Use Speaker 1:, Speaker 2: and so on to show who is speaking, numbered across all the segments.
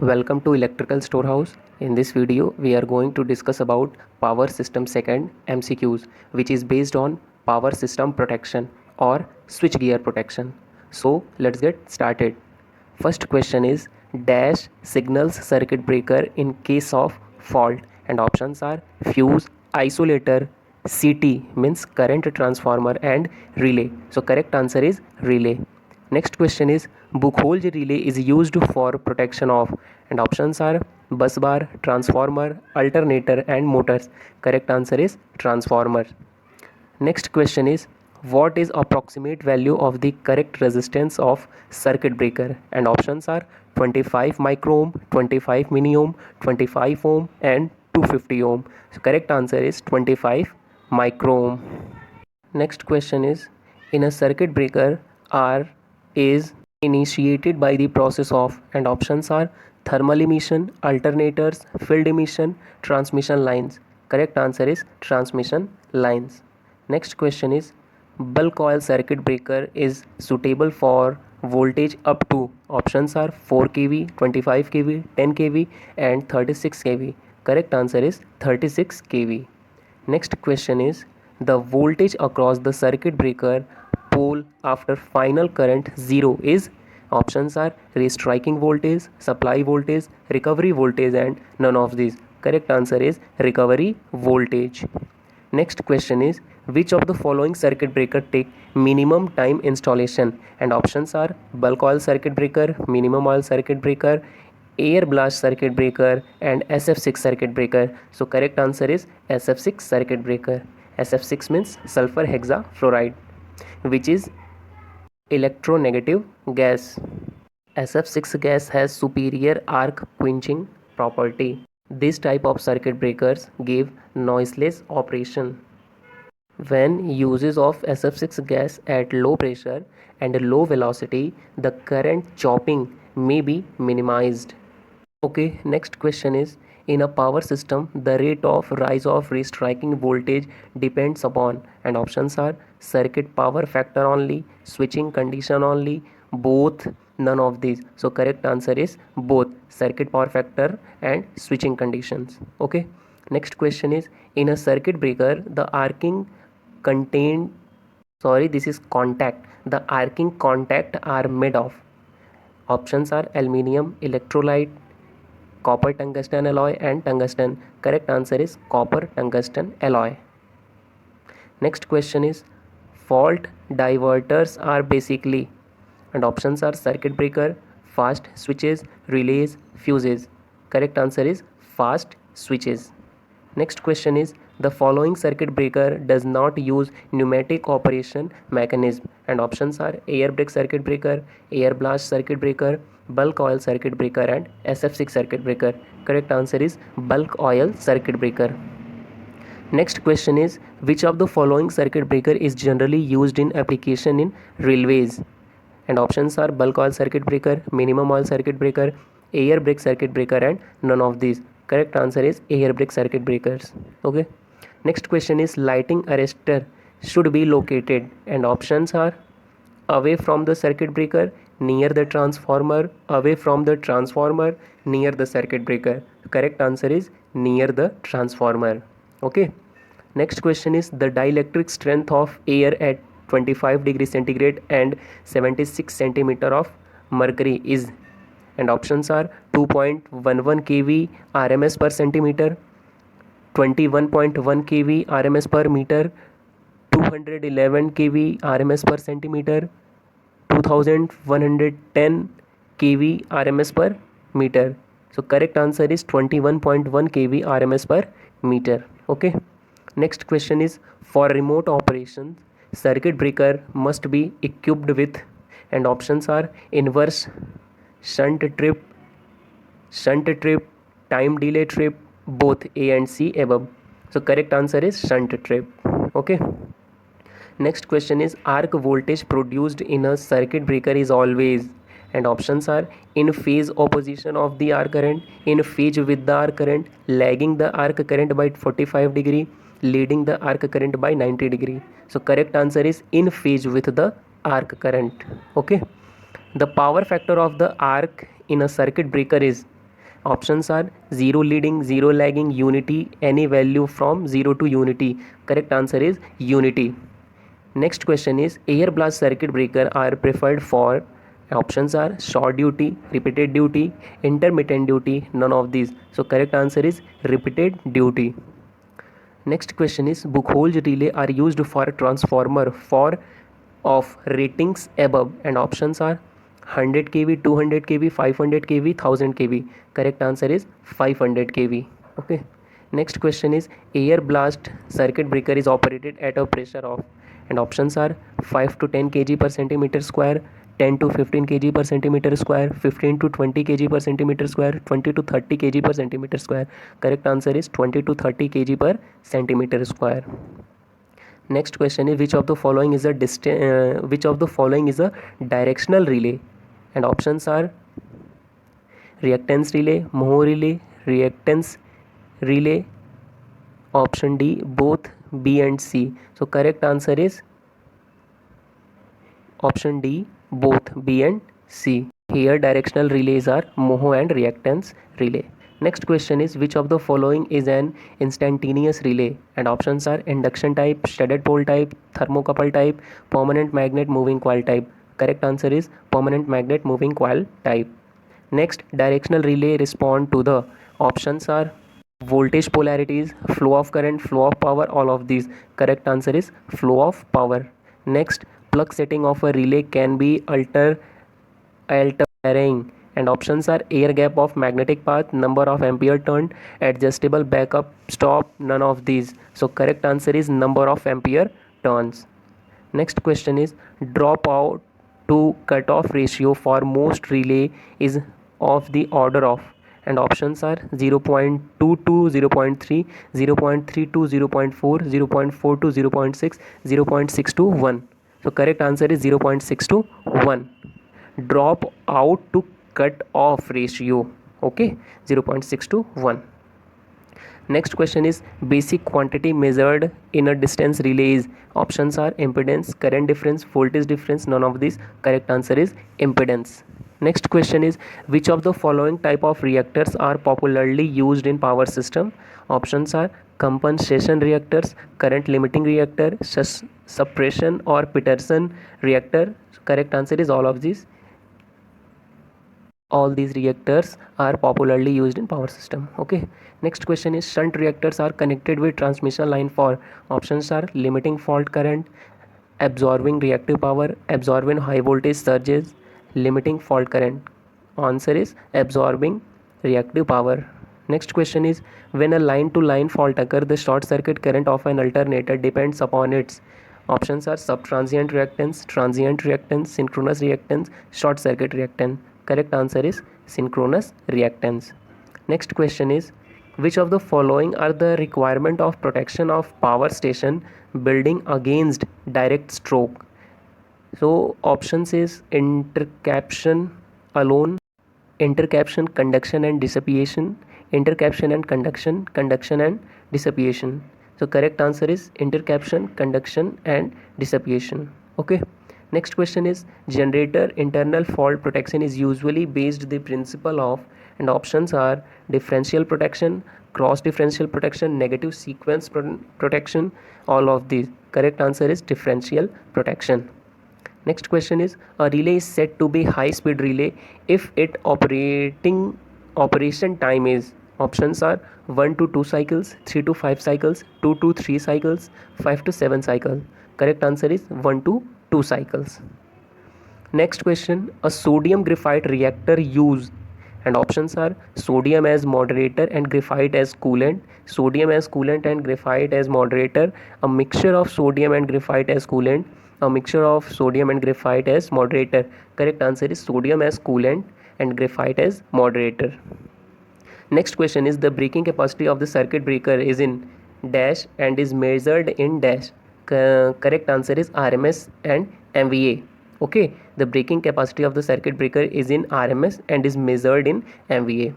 Speaker 1: Welcome to Electrical Storehouse. In this video, we are going to discuss about Power System Second MCQs, which is based on Power System Protection or Switchgear Protection. So let's get started. First question is dash signals circuit breaker in case of fault, and options are fuse, isolator, CT means current transformer, and relay. So correct answer is relay. Next question is Buchholz relay is used for protection of, and options are bus bar, transformer, alternator, and motors. Correct answer is transformer. Next question is what is approximate value of the correct resistance of circuit breaker, and options are 25 microohm, 25 milliohm, 25 ohm, and 250 ohm. So correct answer is 25 microohm. Next question is in a circuit breaker R is initiated by the process of, and options are thermal emission, alternators, field emission, transmission lines. Correct answer is transmission lines. Next question is bulk coil circuit breaker is suitable for voltage up to, options are 4 kV, 25 kV, 10 kV, and 36 kV. Correct answer is 36 kV. Next question is the voltage across the circuit breaker pole after final current 0 is, options are restriking voltage, supply voltage, recovery voltage, and none of these. Correct answer is recovery voltage. Next question is which of the following circuit breaker take minimum time installation, and options are bulk oil circuit breaker, minimum oil circuit breaker, air blast circuit breaker, and SF6 circuit breaker. So correct answer is SF6 circuit breaker. SF6 means sulfur hexafluoride, which is electronegative gas. SF6 gas has superior arc quenching property. This type of circuit breakers give noiseless operation. When uses of SF6 gas at low pressure and low velocity, the current chopping may be minimized. Okay, next question is in a power system, the rate of rise of restriking voltage depends upon, and options are circuit power factor only, switching condition only, both, none of these. So correct answer is both circuit power factor and switching conditions. Okay, next question is in a circuit breaker, the arcing contained, sorry, this is contact, the arcing contact are made of, options are aluminium, electrolyte, copper tungsten alloy, and tungsten. Correct answer is copper tungsten alloy. Next question is fault diverters are basically, and options are circuit breaker, fast switches, relays, fuses. Correct answer is fast switches. Next question is the following circuit breaker does not use pneumatic operation mechanism, and options are air brake circuit breaker, air blast circuit breaker, bulk oil circuit breaker, and SF6 circuit breaker. Correct answer is bulk oil circuit breaker. Next question is which of the following circuit breaker is generally used in application in railways, and options are bulk oil circuit breaker, minimum oil circuit breaker, air brake circuit breaker, and none of these. Correct answer is air brake circuit breakers. Okay, next question is lighting arrestor should be located, and options are away from the circuit breaker, near the transformer, away from the transformer, near the circuit breaker. Correct answer is near the transformer. Okay, next question is the dielectric strength of air at 25 degree centigrade and 76 centimeter of mercury is, and options are 2.11 kV RMS per centimeter, 21.1 kV RMS per meter, 211 kV RMS per centimeter, 2110 kV RMS per meter. So correct answer is 21.1 kV RMS per meter. Okay, next question is for remote operation circuit breaker must be equipped with, and options are inverse shunt trip, time delay trip, both A and C above. So correct answer is shunt trip. Okay, next question is arc voltage produced in a circuit breaker is always, and options are in phase opposition of the arc current, in phase with the arc current, lagging the arc current by 45 degree, leading the arc current by 90 degree. So correct answer is in phase with the arc current. Okay, the power factor of the arc in a circuit breaker is, Options are 0 leading, 0 lagging, unity, any value from 0 to unity. Correct answer is unity. Next question is air blast circuit breaker are preferred for. Options are short duty, repeated duty, intermittent duty, none of these. So correct answer is repeated duty. Next question is Buchholz relay are used for transformer for of ratings above, and options are 100 kV, 200 kV, 500 kV, 1000 kV. Correct answer is 500 kV. Okay. Next question is air blast circuit breaker is operated at a pressure of, and options are 5 to 10 kg per centimeter square, 10 to 15 kg per centimeter square, 15 to 20 kg per centimeter square, 20 to 30 kg per centimeter square. Correct answer is 20 to 30 kg per centimeter square. Next question is which of the following is a directional relay, and options are reactance relay, Moho relay, reactance relay. Option D, both B and C. So correct answer is option D, both B and C. Here directional relays are Moho and reactance relay. Next question is which of the following is an instantaneous relay, and options are induction type, studded pole type, thermocouple type, permanent magnet moving coil type. Correct answer is permanent magnet moving coil type. Next, directional relay respond to the. Options are voltage polarities, flow of current, flow of power, all of these. Correct answer is flow of power. Next, plug setting of a relay can be altering, and options are air gap of magnetic path, number of ampere turned, adjustable backup, stop, none of these. So correct answer is number of ampere turns. Next question is dropout to cutoff ratio for most relay is of the order of, and options are 0.22, 0.3, 0.32, 0.4, 0.4 to 0.6, 0.6 to 1. So correct answer is 0.6 to 1. Drop out to cut off ratio, okay, 0.6 to 1. Next question is basic quantity measured in a distance relay is. Options are impedance, current difference, voltage difference, none of these. Correct answer is impedance. Next question is which of the following type of reactors are popularly used in power system. Options are compensation reactors, current limiting reactor, suppression or Peterson reactor. Correct answer is all of these. All these reactors are popularly used in power system. Okay. Next question is shunt reactors are connected with transmission line for. Options are limiting fault current, absorbing reactive power, absorbing high voltage surges, limiting fault current. Answer is absorbing reactive power. Next question is when a line to line fault occurs, the short circuit current of an alternator depends upon its. Options are subtransient reactance, transient reactance, synchronous reactance, short circuit reactance. Correct answer is synchronous reactance. Next question is which of the following are the requirement of protection of power station building against direct stroke. So options is intercaption alone, intercaption, conduction and dissipation, intercaption and conduction, conduction and dissipation. So correct answer is intercaption, conduction and dissipation. Okay. Next question is generator internal fault protection is usually based the principle of, and options are differential protection, cross differential protection, negative sequence protection, all of these. Correct answer is differential protection. Next question is a relay is said to be high speed relay if its operation time is. Options are 1 to 2 cycles, 3 to 5 cycles, 2 to 3 cycles, 5 to 7 cycles. Correct answer is 1 to 2 cycles. Next question, a sodium graphite reactor use, and options are sodium as moderator and graphite as coolant, sodium as coolant and graphite as moderator, a mixture of sodium and graphite as coolant, a mixture of sodium and graphite as moderator. Correct answer is sodium as coolant and graphite as moderator. Next question is the breaking capacity of the circuit breaker is in dash and is measured in dash. Correct answer is RMS and MVA. Okay, the breaking capacity of the circuit breaker is in RMS and is measured in MVA.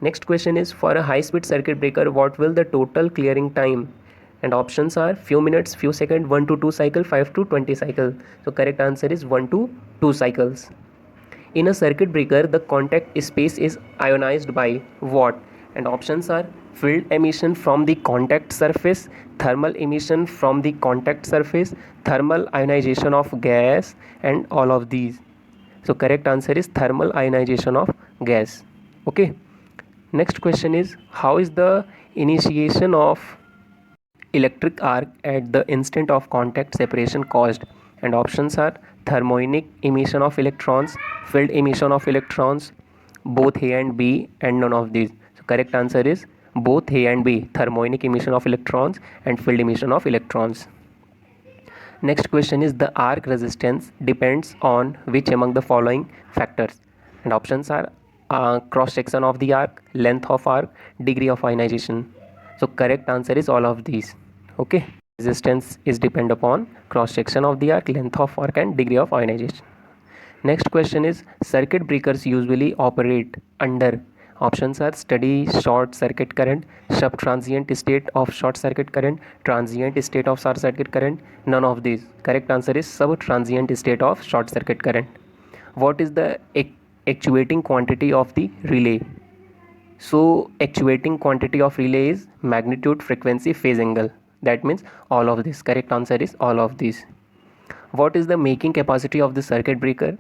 Speaker 1: Next question is for a high speed circuit breaker what will the total clearing time, and options are few minutes, few seconds, 1 to 2 cycle, 5 to 20 cycle. So correct answer is 1 to 2 cycles. In a circuit breaker, the contact space is ionized by what? And options are field emission from the contact surface, thermal emission from the contact surface, thermal ionization of gas, and all of these. So correct answer is thermal ionization of gas. Okay. Next question is, how is the initiation of electric arc at the instant of contact separation caused? And options are thermionic emission of electrons, field emission of electrons, both A and B, and none of these. So correct answer is both A and B, thermionic emission of electrons and field emission of electrons. Next question is, the arc resistance depends on which among the following factors? And options are cross section of the arc, length of arc, degree of ionization. So correct answer is all of these. Okay, resistance is depend upon cross section of the arc, length of arc, and degree of ionization. Next question is, circuit breakers usually operate under. Options are steady short circuit current, sub transient state of short circuit current, transient state of short circuit current, none of these. Correct answer is sub transient state of short circuit current. What is the actuating quantity of the relay? So actuating quantity of relay is magnitude, frequency, phase angle. That means all of this. Correct answer is all of these. What is the making capacity of the circuit breaker?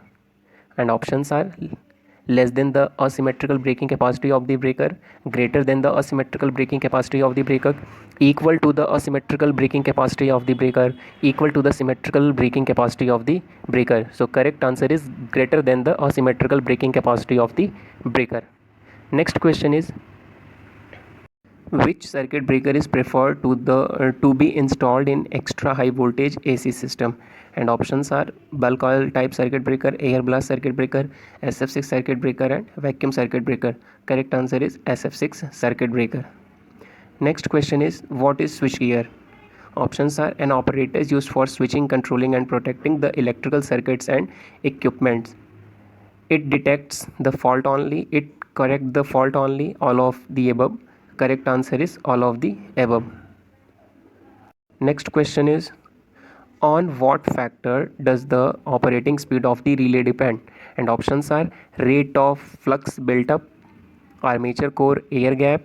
Speaker 1: And options are less than the asymmetrical braking capacity of the breaker, greater than the asymmetrical braking capacity of the breaker, equal to the asymmetrical braking capacity of the breaker, equal to the symmetrical braking capacity of the breaker. So correct answer is greater than the asymmetrical braking capacity of the breaker. Next question is, which circuit breaker is preferred to be installed in extra high voltage AC system? And options are bulk coil type circuit breaker, air blast circuit breaker, SF6 circuit breaker, and vacuum circuit breaker. Correct answer is SF6 circuit breaker. Next question is, what is switchgear? Options are an apparatus used for switching, controlling, and protecting the electrical circuits and equipments. It detects the fault only, it corrects the fault only, all of the above. Correct answer is all of the above. Next question is, on what factor does the operating speed of the relay depend? And options are rate of flux built up, armature core air gap,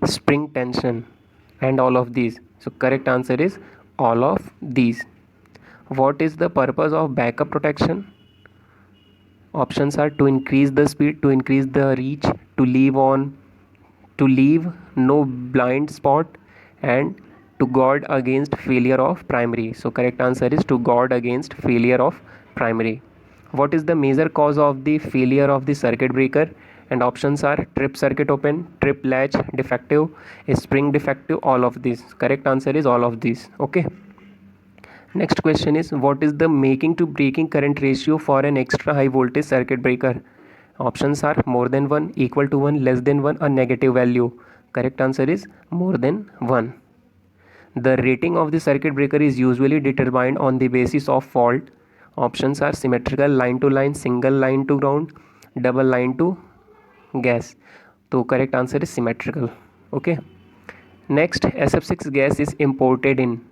Speaker 1: spring tension, and all of these. So correct answer is all of these. What is the purpose of backup protection? Options are to increase the speed, to increase the reach, to leave no blind spot, and to guard against failure of primary. So correct answer is to guard against failure of primary. What is the major cause of the failure of the circuit breaker? And options are trip circuit open, trip latch defective, spring defective, all of these. Correct answer is all of these. Okay. Next question is, what is the making to breaking current ratio for an extra high voltage circuit breaker? Options are more than 1, equal to 1, less than 1, or negative value. Correct answer is more than 1. The rating of the circuit breaker is usually determined on the basis of fault. Options are symmetrical, line to line, single line to ground, double line to gas. So correct answer is symmetrical. Okay. Next, SF6 gas is imported in.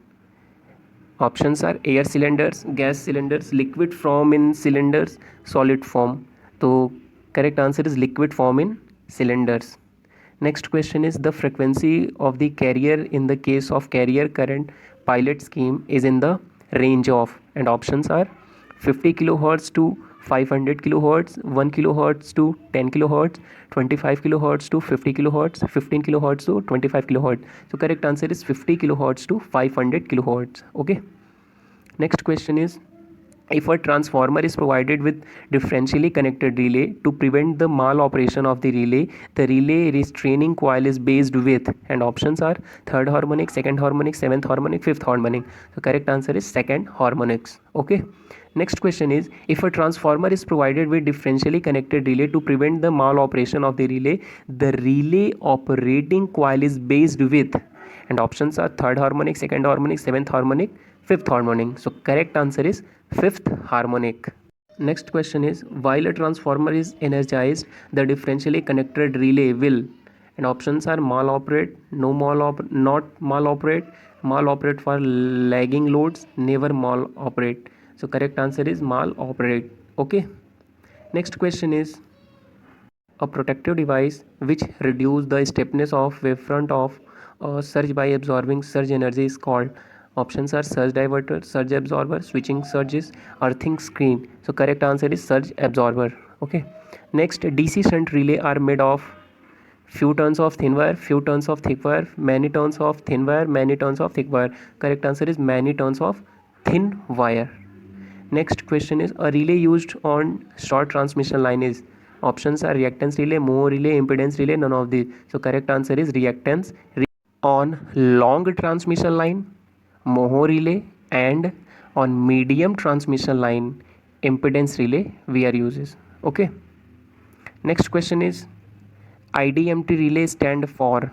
Speaker 1: Options are air cylinders, gas cylinders, liquid form in cylinders, solid form. So correct answer is liquid form in cylinders. Next question is, the frequency of the carrier in the case of carrier current pilot scheme is in the range of. And options are 50 kilohertz to 500 kilohertz, 1 kilohertz to 10 kilohertz, 25 kilohertz to 50 kilohertz, 15 kilohertz to 25 kilohertz. So correct answer is 50 kilohertz to 500 kilohertz. Okay. Next question is, if a transformer is provided with differentially connected relay to prevent the maloperation of the relay restraining coil is based with. And options are third harmonic, second harmonic, seventh harmonic, fifth harmonic. So correct answer is second harmonics. Okay. Next question is, if a transformer is provided with differentially connected relay to prevent the maloperation of the relay operating coil is based with. And options are third harmonic, second harmonic, seventh harmonic, fifth harmonic. So correct answer is fifth harmonic. Next question is, while a transformer is energized, the differentially connected relay will. And options are maloperate, not maloperate for lagging loads, never maloperate. So correct answer is maloperate. Okay. Next question is a protective device which reduce the stiffness of wavefront of a surge by absorbing surge energy is called. Options are surge diverter, surge absorber, switching surges, earthing screen. So correct answer is surge absorber. Okay. Next, DC shunt relay are made of few turns of thin wire, few turns of thick wire, many turns of thin wire, many turns of thick wire. Correct answer is many turns of thin wire. Next question is a relay used on short transmission line is. Options are reactance relay, Moho relay, impedance relay, none of these. So correct answer is reactance. On long transmission line, Moho relay, and on medium transmission line, impedance relay we are uses. Okay. Next question is IDMT relay stand for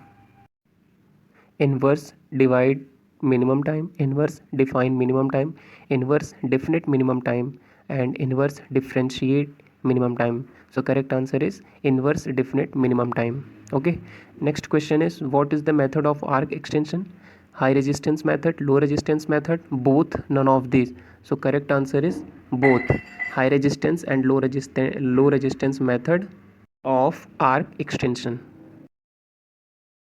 Speaker 1: inverse divide minimum time, inverse define minimum time, inverse definite minimum time, and inverse differentiate minimum time. So correct answer is inverse definite minimum time. Okay. Next question is what is the method of arc extension? High resistance method, low resistance method, both, none of these. So correct answer is both. High resistance and low resistance method of arc extension.